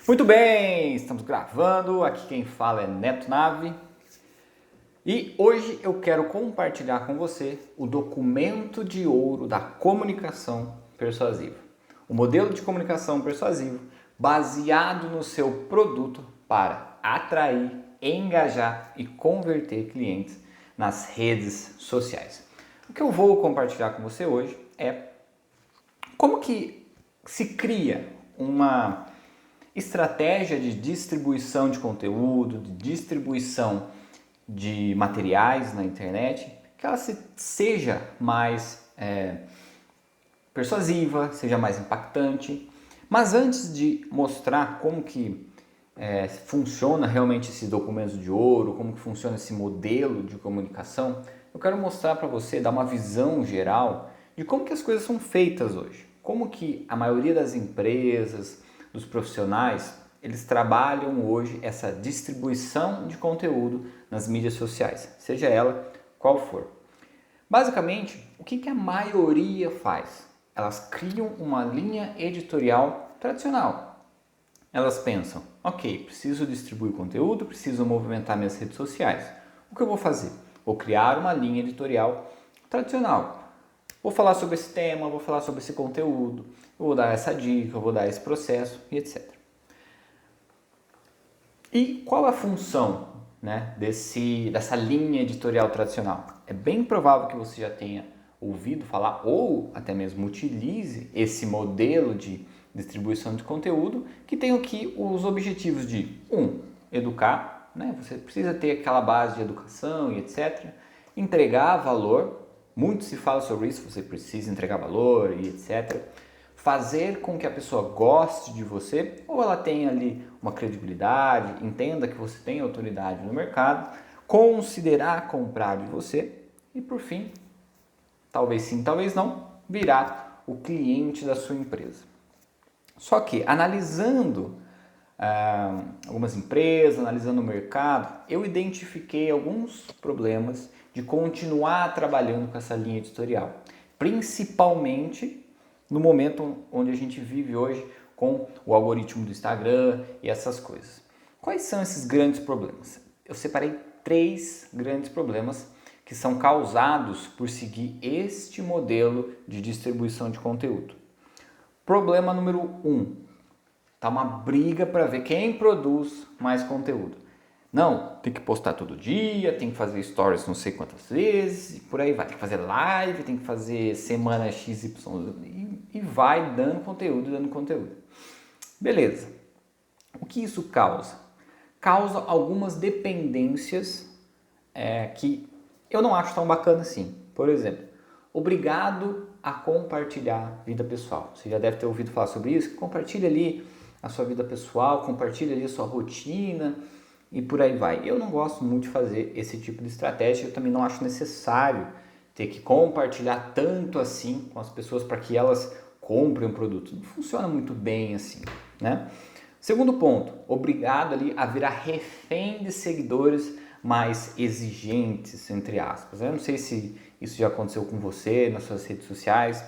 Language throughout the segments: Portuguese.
Muito bem, estamos gravando, aqui quem fala é Neto Nave e hoje eu quero compartilhar com você o documento de ouro da comunicação persuasiva. O modelo de comunicação persuasivo baseado no seu produto para atrair, engajar e converter clientes nas redes sociais. O que eu vou compartilhar com você hoje é como que se cria uma estratégia de distribuição de conteúdo, de distribuição de materiais na internet, que ela seja mais persuasiva, seja mais impactante. Mas antes de mostrar como que funciona realmente esses documentos de ouro, como que funciona esse modelo de comunicação, eu quero mostrar para você, dar uma visão geral de como que as coisas são feitas hoje. Como que a maioria das empresas, dos profissionais, eles trabalham hoje essa distribuição de conteúdo nas mídias sociais, seja ela qual for. Basicamente, o que a maioria faz? Elas criam uma linha editorial tradicional. Elas pensam, ok, preciso distribuir conteúdo, preciso movimentar minhas redes sociais. O que eu vou fazer? Vou criar uma linha editorial tradicional. Vou falar sobre esse tema, vou falar sobre esse conteúdo, eu vou dar essa dica, eu vou dar esse processo e etc. E qual a função, dessa linha editorial tradicional? É bem provável que você já tenha ouvido falar ou até mesmo utilize esse modelo de distribuição de conteúdo que tem aqui os objetivos de educar, você precisa ter aquela base de educação e etc. Entregar valor, muito se fala sobre isso, você precisa entregar valor e etc. Fazer com que a pessoa goste de você ou ela tenha ali uma credibilidade, entenda que você tem autoridade no mercado, considerar comprar de você e por fim, talvez sim, talvez não, virar o cliente da sua empresa. Só que analisando algumas empresas, analisando o mercado, eu identifiquei alguns problemas de continuar trabalhando com essa linha editorial, principalmente no momento onde a gente vive hoje com o algoritmo do Instagram e essas coisas. Quais são esses grandes problemas? Eu separei 3 grandes problemas que são causados por seguir este modelo de distribuição de conteúdo. Problema número 1. Tá uma briga para ver quem produz mais conteúdo. Não, tem que postar todo dia, tem que fazer stories não sei quantas vezes, e por aí vai. Tem que fazer live, tem que fazer semana XY e vai dando conteúdo. Beleza. O que isso causa? Causa algumas dependências que eu não acho tão bacana assim. Por exemplo, obrigado a compartilhar vida pessoal. Você já deve ter ouvido falar sobre isso. Compartilha ali a sua vida pessoal, compartilha ali a sua rotina e por aí vai. Eu não gosto muito de fazer esse tipo de estratégia, eu também não acho necessário ter que compartilhar tanto assim com as pessoas para que elas comprem um produto. Não funciona muito bem assim, né? Segundo ponto, obrigado ali a virar refém de seguidores mais exigentes, entre aspas. Eu não sei se isso já aconteceu com você nas suas redes sociais.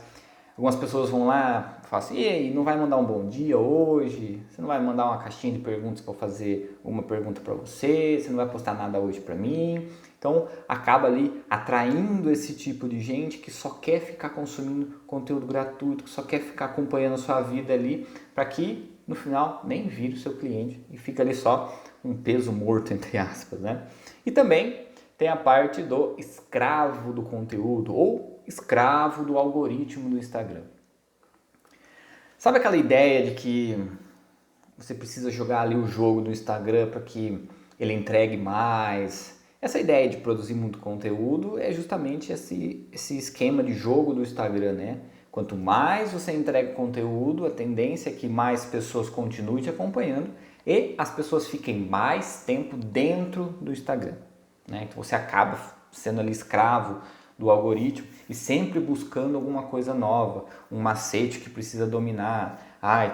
Algumas pessoas vão lá e falam assim, e aí, não vai mandar um bom dia hoje? Você não vai mandar uma caixinha de perguntas para eu fazer uma pergunta para você? Você não vai postar nada hoje para mim? Então, acaba ali atraindo esse tipo de gente que só quer ficar consumindo conteúdo gratuito, que só quer ficar acompanhando a sua vida ali, para que, no final, nem vire o seu cliente e fica ali só um peso morto, entre aspas, né? E também tem a parte do escravo do conteúdo ou escravo do algoritmo do Instagram. Sabe aquela ideia de que você precisa jogar ali o jogo do Instagram para que ele entregue mais? Essa ideia de produzir muito conteúdo é justamente esse esquema de jogo do Instagram, né? Quanto mais você entrega conteúdo, a tendência é que mais pessoas continuem te acompanhando e as pessoas fiquem mais tempo dentro do Instagram, né? Então você acaba sendo ali escravo do algoritmo e sempre buscando alguma coisa nova, um macete que precisa dominar.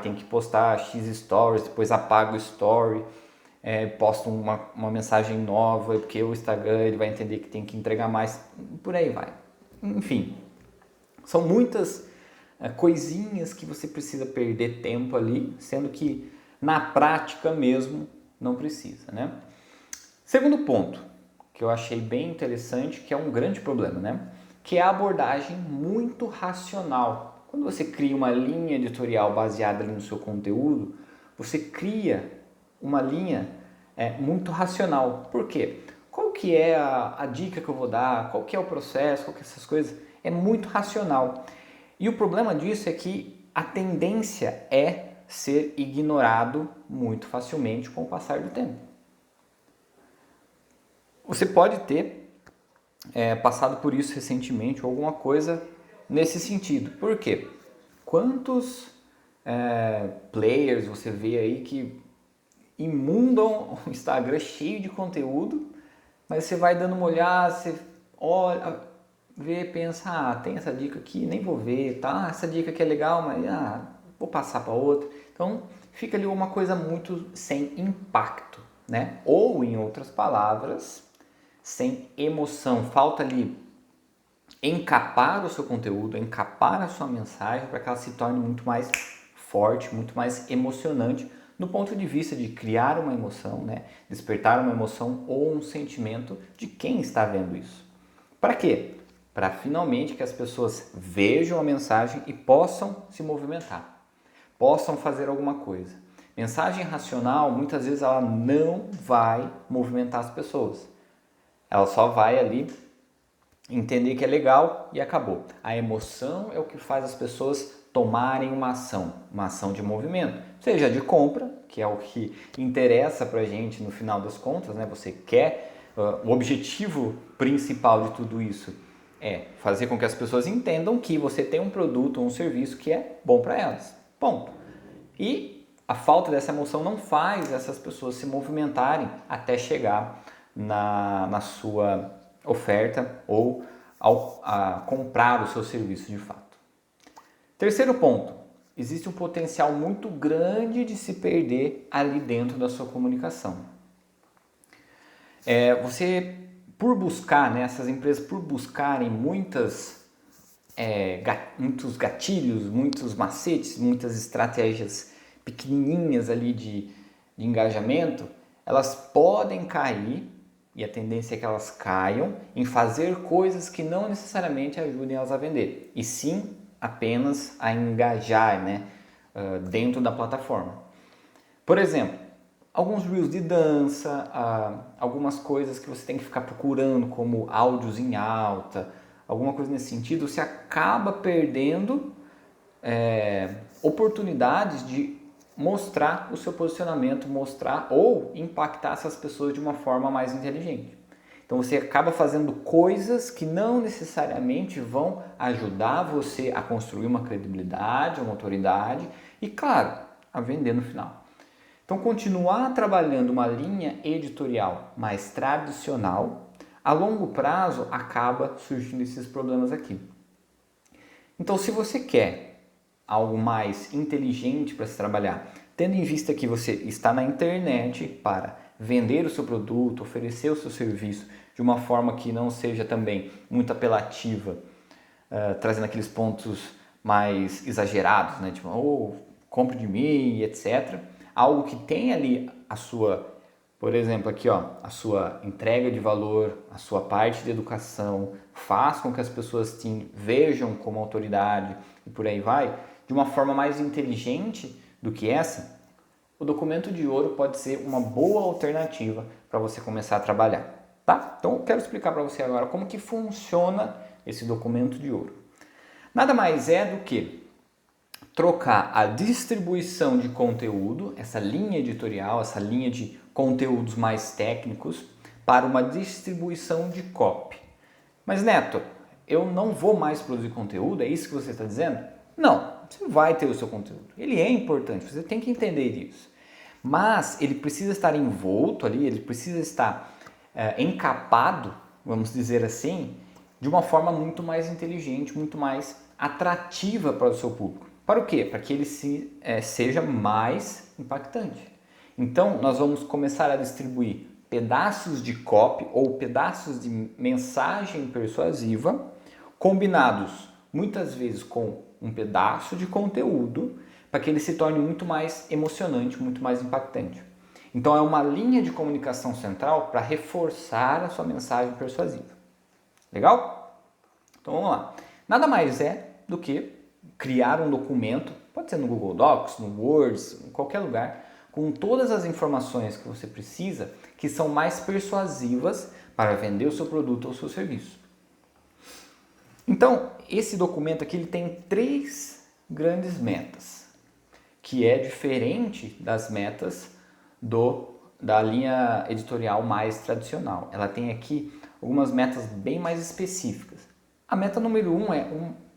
Tem que postar X stories, depois apaga o story, posta uma mensagem nova, porque o Instagram ele vai entender que tem que entregar mais, por aí vai. Enfim, são muitas coisinhas que você precisa perder tempo ali, sendo que Na prática mesmo, não precisa, né? Segundo ponto, que eu achei bem interessante, que é um grande problema, né? Que é a abordagem muito racional. Quando você cria uma linha editorial baseada ali no seu conteúdo, você cria uma linha muito racional. Por quê? Qual que é a dica que eu vou dar? Qual que é o processo? Qual que é essas coisas? É muito racional. E o problema disso é que a tendência é ser ignorado muito facilmente com o passar do tempo. Você pode ter passado por isso recentemente ou alguma coisa nesse sentido. Por quê? Quantos players você vê aí que imundam o Instagram cheio de conteúdo, mas você vai dando uma olhada, você olha, vê, pensa, tem essa dica aqui, nem vou ver, tá? Essa dica aqui é legal, mas vou passar para outra. Então fica ali uma coisa muito sem impacto, né? Ou em outras palavras, sem emoção. Falta ali encapar o seu conteúdo, encapar a sua mensagem para que ela se torne muito mais forte, muito mais emocionante no ponto de vista de criar uma emoção, né? Despertar uma emoção ou um sentimento de quem está vendo isso. Para quê? Para finalmente que as pessoas vejam a mensagem e possam se movimentar, possam fazer alguma coisa. Mensagem racional, muitas vezes ela não vai movimentar as pessoas. Ela só vai ali entender que é legal e acabou. A emoção é o que faz as pessoas tomarem uma ação de movimento, seja de compra, que é o que interessa pra gente no final das contas, né? Você quer, o objetivo principal de tudo isso é fazer com que as pessoas entendam que você tem um produto ou um serviço que é bom para elas. Ponto. E a falta dessa emoção não faz essas pessoas se movimentarem até chegar na sua oferta ou a comprar o seu serviço de fato. Terceiro ponto, existe um potencial muito grande de se perder ali dentro da sua comunicação. Você, por buscar, né, essas empresas por buscarem muitos gatilhos, muitos macetes, muitas estratégias pequenininhas ali de engajamento, elas podem cair, e a tendência é que elas caiam, em fazer coisas que não necessariamente ajudem elas a vender, e sim apenas a engajar, né, dentro da plataforma. Por exemplo, alguns reels de dança, algumas coisas que você tem que ficar procurando, como áudios em alta, alguma coisa nesse sentido, você acaba perdendo oportunidades de mostrar o seu posicionamento, mostrar ou impactar essas pessoas de uma forma mais inteligente. Então você acaba fazendo coisas que não necessariamente vão ajudar você a construir uma credibilidade, uma autoridade e, claro, a vender no final. Então continuar trabalhando uma linha editorial mais tradicional, a longo prazo acaba surgindo esses problemas aqui. Então se você quer algo mais inteligente para se trabalhar, tendo em vista que você está na internet para vender o seu produto, oferecer o seu serviço de uma forma que não seja também muito apelativa, trazendo aqueles pontos mais exagerados, né? Tipo, compre de mim, etc. Algo que tem ali a sua, por exemplo, aqui, a sua entrega de valor, a sua parte de educação, faz com que as pessoas te vejam como autoridade e por aí vai, de uma forma mais inteligente do que essa, o documento de ouro pode ser uma boa alternativa para você começar a trabalhar, tá? Então eu quero explicar para você agora como que funciona esse documento de ouro. Nada mais é do que trocar a distribuição de conteúdo, essa linha editorial, essa linha de conteúdos mais técnicos, para uma distribuição de copy. Mas Neto, eu não vou mais produzir conteúdo, é isso que você está dizendo? Não, você vai ter o seu conteúdo. Ele é importante, você tem que entender isso. Mas ele precisa estar envolto ali, ele precisa estar encapado, vamos dizer assim, de uma forma muito mais inteligente, muito mais atrativa para o seu público. Para o quê? Para que ele seja mais impactante. Então, nós vamos começar a distribuir pedaços de copy ou pedaços de mensagem persuasiva, combinados muitas vezes com um pedaço de conteúdo, para que ele se torne muito mais emocionante, muito mais impactante. Então é uma linha de comunicação central para reforçar a sua mensagem persuasiva. Legal? Então vamos lá. Nada mais é do que criar um documento, pode ser no Google Docs, no Word, em qualquer lugar, com todas as informações que você precisa, que são mais persuasivas para vender o seu produto ou o seu serviço. Então, esse documento aqui ele tem 3 grandes metas, que é diferente das metas da linha editorial mais tradicional. Ela tem aqui algumas metas bem mais específicas. A meta número 1 é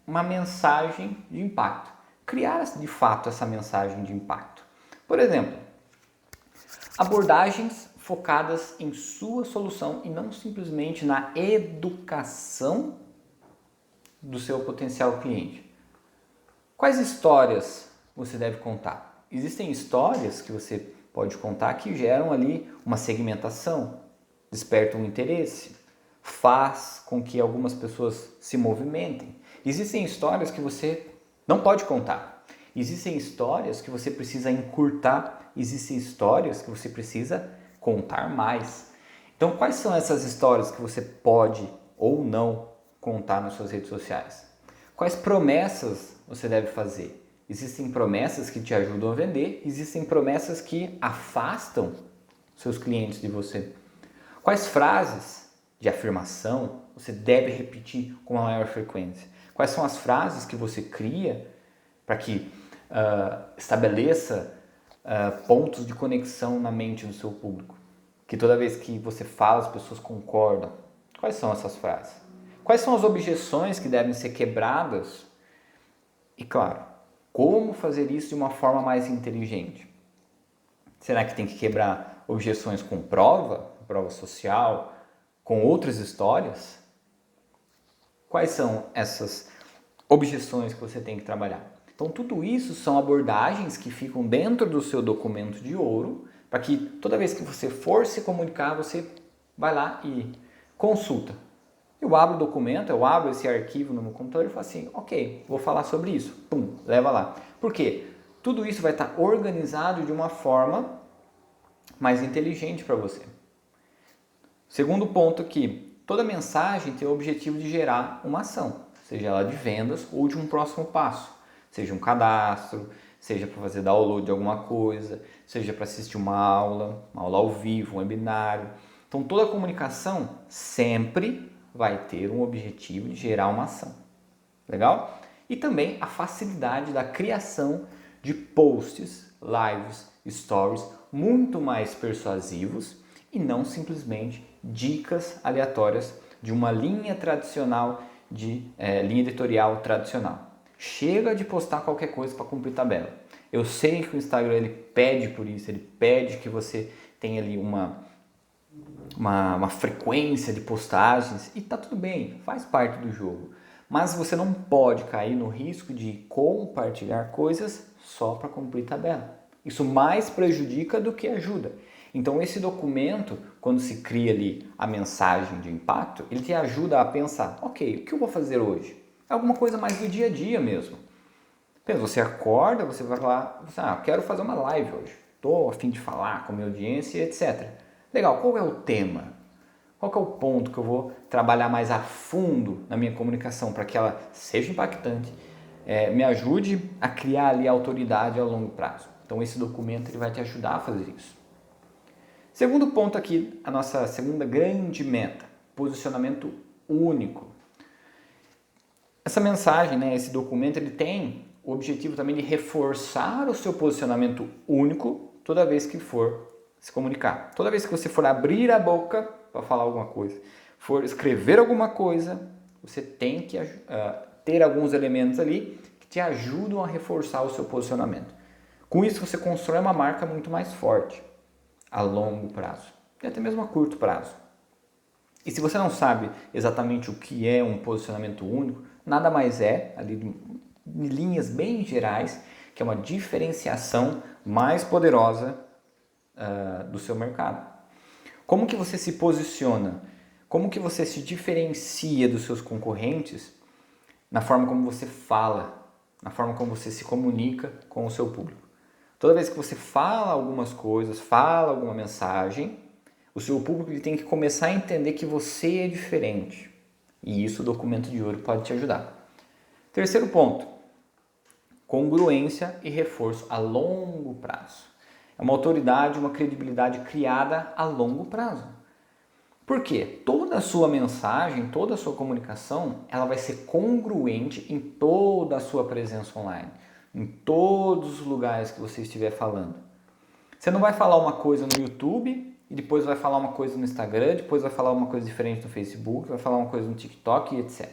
uma mensagem de impacto. Criar de fato essa mensagem de impacto. Por exemplo, abordagens focadas em sua solução e não simplesmente na educação do seu potencial cliente. Quais histórias você deve contar? Existem histórias que você pode contar que geram ali uma segmentação, despertam um interesse, faz com que algumas pessoas se movimentem. Existem histórias que você não pode contar. Existem histórias que você precisa encurtar. Existem histórias que você precisa contar mais. Então, quais são essas histórias que você pode ou não contar nas suas redes sociais? Quais promessas você deve fazer? Existem promessas que te ajudam a vender, existem promessas que afastam seus clientes de você. Quais frases de afirmação você deve repetir com uma maior frequência? Quais são as frases que você cria para que estabeleça pontos de conexão na mente do seu público? Que toda vez que você fala, as pessoas concordam. Quais são essas frases? Quais são as objeções que devem ser quebradas? E claro, como fazer isso de uma forma mais inteligente? Será que tem que quebrar objeções com prova social, com outras histórias? Quais são essas objeções que você tem que trabalhar? Então, tudo isso são abordagens que ficam dentro do seu documento de ouro, para que toda vez que você for se comunicar, você vai lá e consulta. Eu abro o documento, eu abro esse arquivo no meu computador e falo assim, ok, vou falar sobre isso. Pum, leva lá. Por quê? Tudo isso vai estar organizado de uma forma mais inteligente para você. Segundo ponto aqui, toda mensagem tem o objetivo de gerar uma ação, seja ela de vendas ou de um próximo passo. Seja um cadastro, seja para fazer download de alguma coisa, seja para assistir uma aula ao vivo, um webinário. Então toda a comunicação sempre vai ter um objetivo de gerar uma ação. Legal? E também a facilidade da criação de posts, lives, stories muito mais persuasivos e não simplesmente dicas aleatórias de uma linha tradicional, linha editorial tradicional. Chega de postar qualquer coisa para cumprir tabela. Eu sei que o Instagram ele pede por isso, ele pede que você tenha ali uma frequência de postagens e tá tudo bem, faz parte do jogo. Mas você não pode cair no risco de compartilhar coisas só para cumprir tabela. Isso mais prejudica do que ajuda. Então esse documento, quando se cria ali a mensagem de impacto, ele te ajuda a pensar, ok, o que eu vou fazer hoje? É alguma coisa mais do dia a dia mesmo. Você acorda, você vai falar, quero fazer uma live hoje, estou a fim de falar com a minha audiência, etc. Legal, qual é o tema? Qual é o ponto que eu vou trabalhar mais a fundo na minha comunicação para que ela seja impactante, me ajude a criar ali autoridade a longo prazo. Então esse documento ele vai te ajudar a fazer isso. Segundo ponto aqui, a nossa segunda grande meta, posicionamento único. Essa mensagem, esse documento, ele tem o objetivo também de reforçar o seu posicionamento único toda vez que for se comunicar. Toda vez que você for abrir a boca para falar alguma coisa, for escrever alguma coisa, você tem que ter alguns elementos ali que te ajudam a reforçar o seu posicionamento. Com isso, você constrói uma marca muito mais forte a longo prazo e até mesmo a curto prazo. E se você não sabe exatamente o que é um posicionamento único, nada mais é, ali de linhas bem gerais, que é uma diferenciação mais poderosa do seu mercado. Como que você se posiciona? Como que você se diferencia dos seus concorrentes na forma como você fala, na forma como você se comunica com o seu público. Toda vez que você fala algumas coisas, fala alguma mensagem, o seu público ele tem que começar a entender que você é diferente. E isso o documento de ouro pode te ajudar. Terceiro ponto, congruência e reforço a longo prazo. É uma autoridade, uma credibilidade criada a longo prazo. Por quê? Toda a sua mensagem, toda a sua comunicação, ela vai ser congruente em toda a sua presença online, em todos os lugares que você estiver falando. Você não vai falar uma coisa no YouTube e depois vai falar uma coisa no Instagram, depois vai falar uma coisa diferente no Facebook, vai falar uma coisa no TikTok e etc.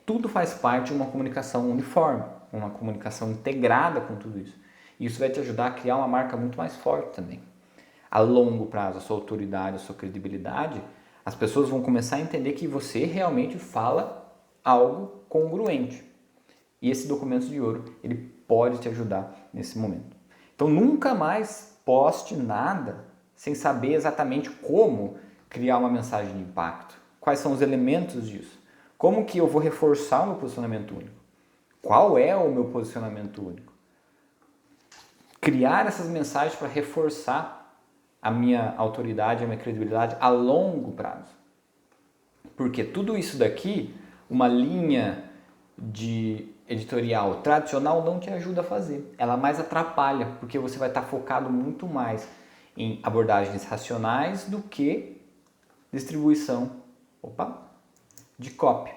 Tudo faz parte de uma comunicação uniforme, uma comunicação integrada com tudo isso. E isso vai te ajudar a criar uma marca muito mais forte também. A longo prazo, a sua autoridade, a sua credibilidade, as pessoas vão começar a entender que você realmente fala algo congruente. E esse documento de ouro, ele pode te ajudar nesse momento. Então nunca mais poste nada sem saber exatamente como criar uma mensagem de impacto. Quais são os elementos disso? Como que eu vou reforçar o meu posicionamento único? Qual é o meu posicionamento único? Criar essas mensagens para reforçar a minha autoridade, a minha credibilidade a longo prazo. Porque tudo isso daqui, uma linha de editorial tradicional não te ajuda a fazer. Ela mais atrapalha, porque você vai estar focado muito mais em abordagens racionais do que distribuição de copy.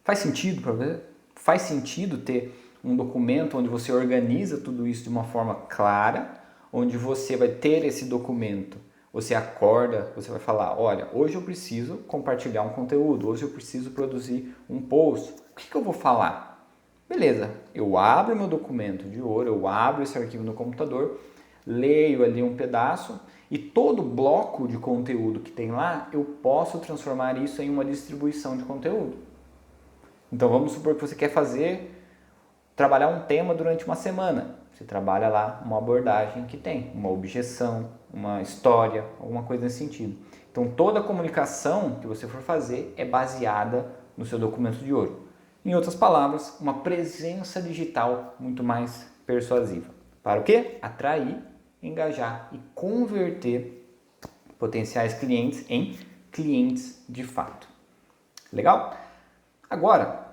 Faz sentido para você? Faz sentido ter um documento onde você organiza tudo isso de uma forma clara, onde você vai ter esse documento, você acorda, você vai falar, olha, hoje eu preciso compartilhar um conteúdo, hoje eu preciso produzir um post, o que eu vou falar? Beleza, eu abro meu documento de ouro, eu abro esse arquivo no computador, leio ali um pedaço e todo bloco de conteúdo que tem lá, eu posso transformar isso em uma distribuição de conteúdo. Então vamos supor que você quer trabalhar um tema durante uma semana. Você trabalha lá uma abordagem que tem, uma objeção, uma história, alguma coisa nesse sentido. Então toda a comunicação que você for fazer é baseada no seu documento de ouro. Em outras palavras, uma presença digital muito mais persuasiva. Para o quê? Atrair, engajar e converter potenciais clientes em clientes de fato. Legal? Agora,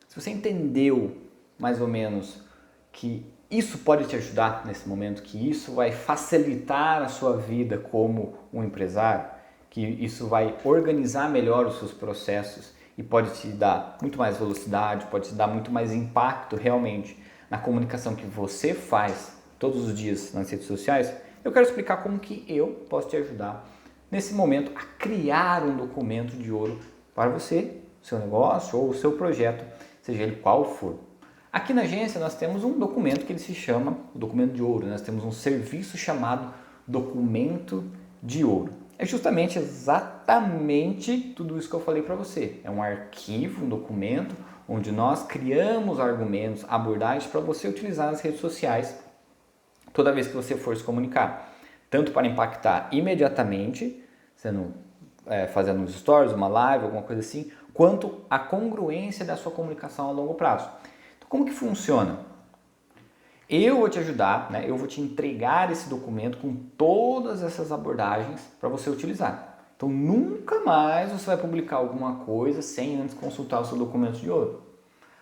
se você entendeu mais ou menos que isso pode te ajudar nesse momento, que isso vai facilitar a sua vida como um empresário, que isso vai organizar melhor os seus processos e pode te dar muito mais velocidade, pode te dar muito mais impacto realmente na comunicação que você faz todos os dias nas redes sociais, eu quero explicar como que eu posso te ajudar nesse momento a criar um documento de ouro para você, seu negócio ou o seu projeto, seja ele qual for. Aqui na agência nós temos um documento que ele se chama o documento de ouro. Nós temos um serviço chamado documento de ouro. É justamente exatamente tudo isso que eu falei para você. É um arquivo, um documento, onde nós criamos argumentos, abordagens para você utilizar nas redes sociais toda vez que você for se comunicar. Tanto para impactar imediatamente, fazendo uns stories, uma live, alguma coisa assim, quanto a congruência da sua comunicação a longo prazo. Como que funciona? Eu vou te ajudar, eu vou te entregar esse documento com todas essas abordagens para você utilizar. Então nunca mais você vai publicar alguma coisa sem antes consultar o seu documento de ouro.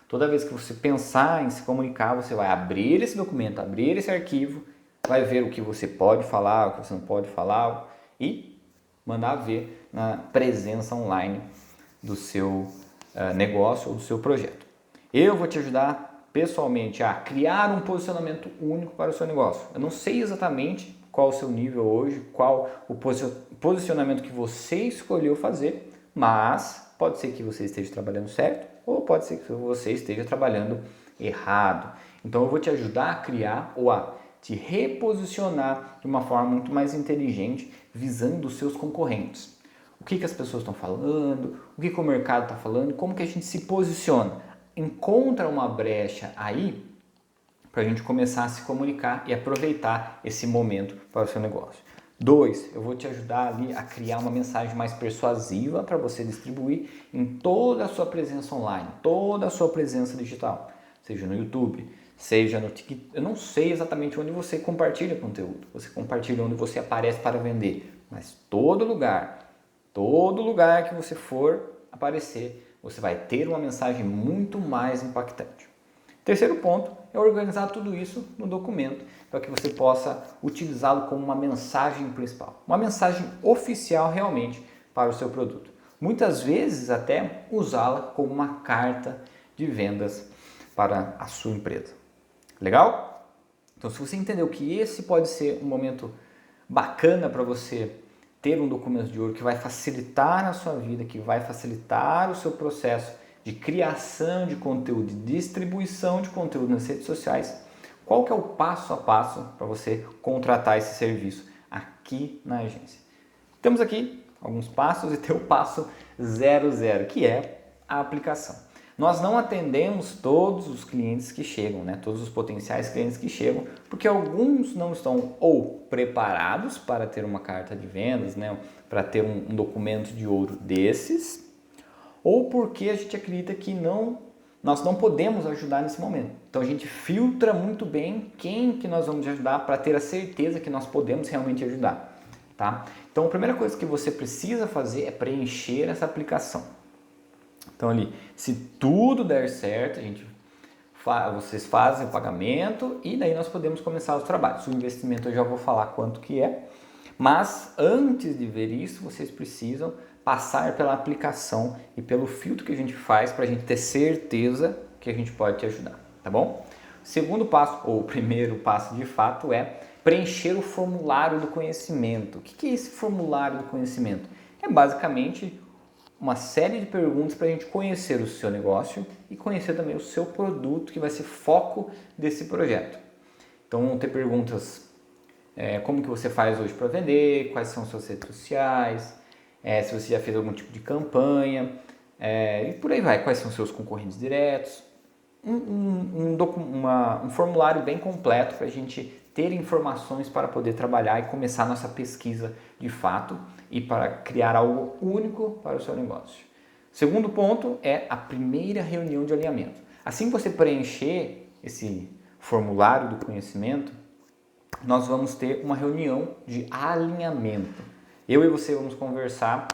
Toda vez que você pensar em se comunicar, você vai abrir esse documento, abrir esse arquivo, vai ver o que você pode falar, o que você não pode falar e mandar ver na presença online do seu negócio ou do seu projeto. Eu vou te ajudar pessoalmente a criar um posicionamento único para o seu negócio. Eu não sei exatamente qual o seu nível hoje, qual o posicionamento que você escolheu fazer, mas pode ser que você esteja trabalhando certo ou pode ser que você esteja trabalhando errado. Então eu vou te ajudar a criar ou a te reposicionar de uma forma muito mais inteligente, visando os seus concorrentes. O que as pessoas estão falando, o que o mercado está falando, como que a gente se posiciona. Encontra uma brecha aí para a gente começar a se comunicar e aproveitar esse momento para o seu negócio. 2, eu vou te ajudar ali a criar uma mensagem mais persuasiva para você distribuir em toda a sua presença online, toda a sua presença digital, seja no YouTube, seja no TikTok. Eu não sei exatamente onde você compartilha conteúdo, você compartilha onde você aparece para vender, mas todo lugar que você for aparecer, você vai ter uma mensagem muito mais impactante. Terceiro ponto é organizar tudo isso no documento para que você possa utilizá-lo como uma mensagem principal, uma mensagem oficial realmente para o seu produto. Muitas vezes até usá-la como uma carta de vendas para a sua empresa. Legal? Então, se você entendeu que esse pode ser um momento bacana para você ter um documento de ouro que vai facilitar a sua vida, que vai facilitar o seu processo de criação de conteúdo, de distribuição de conteúdo nas redes sociais, qual que é o passo a passo para você contratar esse serviço aqui na agência? Temos aqui alguns passos e tem o passo 00, que é a aplicação. Nós não atendemos todos os clientes que chegam, todos os potenciais clientes que chegam, porque alguns não estão ou preparados para ter uma carta de vendas, para ter um documento de ouro desses, ou porque a gente acredita que nós não podemos ajudar nesse momento. Então a gente filtra muito bem quem que nós vamos ajudar para ter a certeza que nós podemos realmente ajudar. Tá? Então a primeira coisa que você precisa fazer é preencher essa aplicação. Então ali, se tudo der certo, vocês fazem o pagamento e daí nós podemos começar os trabalhos. O investimento eu já vou falar quanto que é, mas antes de ver isso, vocês precisam passar pela aplicação e pelo filtro que a gente faz para a gente ter certeza que a gente pode te ajudar, tá bom? O segundo passo, ou o primeiro passo de fato, é preencher o formulário do conhecimento. O que é esse formulário do conhecimento? É basicamente uma série de perguntas para a gente conhecer o seu negócio e conhecer também o seu produto, que vai ser foco desse projeto. Então vão ter perguntas, como que você faz hoje para vender, quais são suas redes sociais, se você já fez algum tipo de campanha, e por aí vai, quais são seus concorrentes diretos. Um formulário bem completo para a gente ter informações para poder trabalhar e começar a nossa pesquisa de fato e para criar algo único para o seu negócio. Segundo ponto é a primeira reunião de alinhamento. Assim que você preencher esse formulário do conhecimento, nós vamos ter uma reunião de alinhamento. Eu e você vamos conversar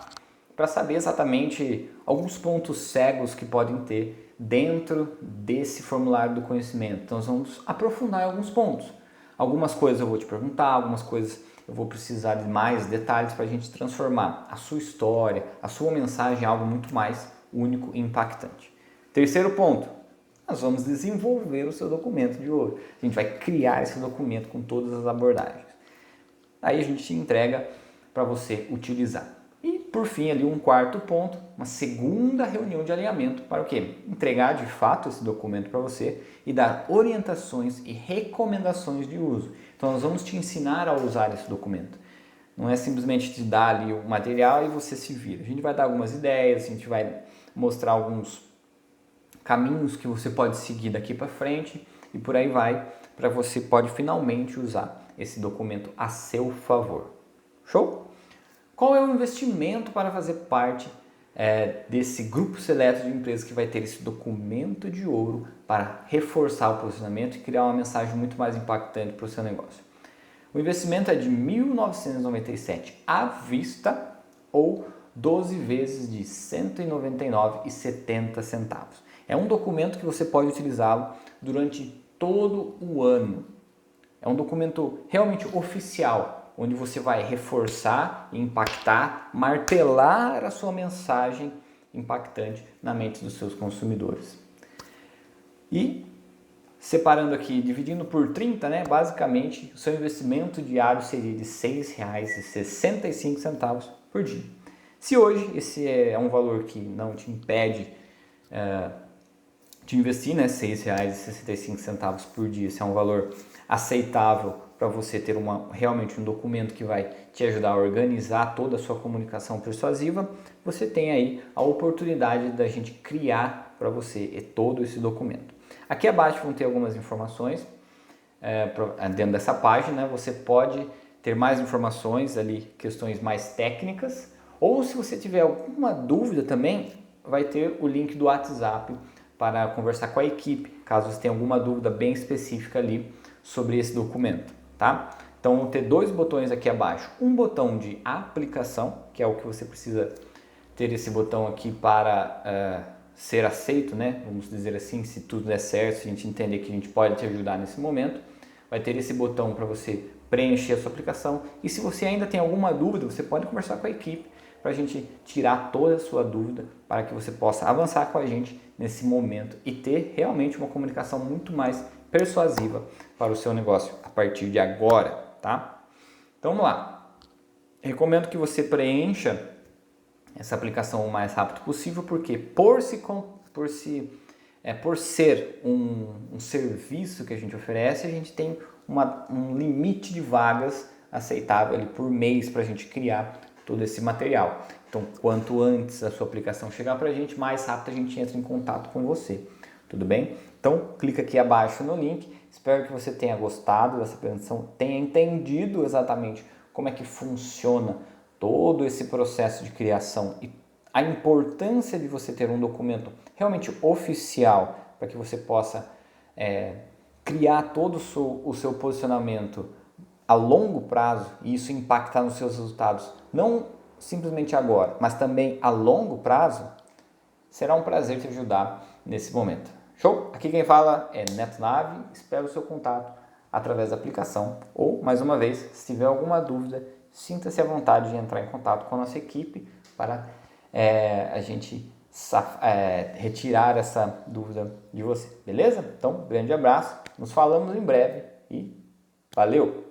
para saber exatamente alguns pontos cegos que podem ter dentro desse formulário do conhecimento. Então, nós vamos aprofundar em alguns pontos. Algumas coisas eu vou te perguntar, algumas coisas eu vou precisar de mais detalhes para a gente transformar a sua história, a sua mensagem em algo muito mais único e impactante. Terceiro ponto, nós vamos desenvolver o seu documento de ouro. A gente vai criar esse documento com todas as abordagens. Aí a gente te entrega para você utilizar. E por fim ali um quarto ponto, uma segunda reunião de alinhamento para o quê? Entregar de fato esse documento para você e dar orientações e recomendações de uso. Então nós vamos te ensinar a usar esse documento. Não é simplesmente te dar ali o material e você se vira. A gente vai dar algumas ideias, a gente vai mostrar alguns caminhos que você pode seguir daqui para frente e por aí vai, para você pode finalmente usar esse documento a seu favor. Show? Qual é o investimento para fazer parte desse grupo seleto de empresas que vai ter esse documento de ouro para reforçar o posicionamento e criar uma mensagem muito mais impactante para o seu negócio? O investimento é de R$ 1.997 à vista ou 12 vezes de R$ 199,70. É um documento que você pode utilizá-lo durante todo o ano. É um documento realmente oficial, onde você vai reforçar, impactar, martelar a sua mensagem impactante na mente dos seus consumidores. E separando aqui, dividindo por 30, basicamente o seu investimento diário seria de R$ 6,65 por dia. Se hoje esse é um valor que não te impede de investir, R$ 6,65 por dia, esse é um valor aceitável para você ter realmente um documento que vai te ajudar a organizar toda a sua comunicação persuasiva, você tem aí a oportunidade da gente criar para você todo esse documento. Aqui abaixo vão ter algumas informações dentro dessa página, você pode ter mais informações ali, questões mais técnicas, ou se você tiver alguma dúvida também, vai ter o link do WhatsApp para conversar com a equipe, caso você tenha alguma dúvida bem específica ali sobre esse documento, tá? Então vão ter dois botões aqui abaixo, um botão de aplicação, que é o que você precisa ter esse botão aqui para ser aceito, né? Vamos dizer assim, se tudo der certo, se a gente entender que a gente pode te ajudar nesse momento, vai ter esse botão para você preencher a sua aplicação. E se você ainda tem alguma dúvida, você pode conversar com a equipe para a gente tirar toda a sua dúvida, para que você possa avançar com a gente nesse momento e ter realmente uma comunicação muito mais persuasiva para o seu negócio a partir de agora, tá? Então vamos lá. Recomendo que você preencha essa aplicação o mais rápido possível, porque por ser um serviço que a gente oferece, a gente tem um limite de vagas aceitável ali por mês para a gente criar todo esse material. Então, quanto antes a sua aplicação chegar para a gente, mais rápido a gente entra em contato com você. Tudo bem? Então, clica aqui abaixo no link. Espero que você tenha gostado dessa apresentação, tenha entendido exatamente como é que funciona todo esse processo de criação e a importância de você ter um documento realmente oficial para que você possa criar todo o seu posicionamento a longo prazo e isso impactar nos seus resultados, não simplesmente agora, mas também a longo prazo. Será um prazer te ajudar nesse momento. Show? Aqui quem fala é Neto Nave, espero o seu contato através da aplicação ou, mais uma vez, se tiver alguma dúvida, sinta-se à vontade de entrar em contato com a nossa equipe para a gente retirar essa dúvida de você, beleza? Então, grande abraço, nos falamos em breve e valeu!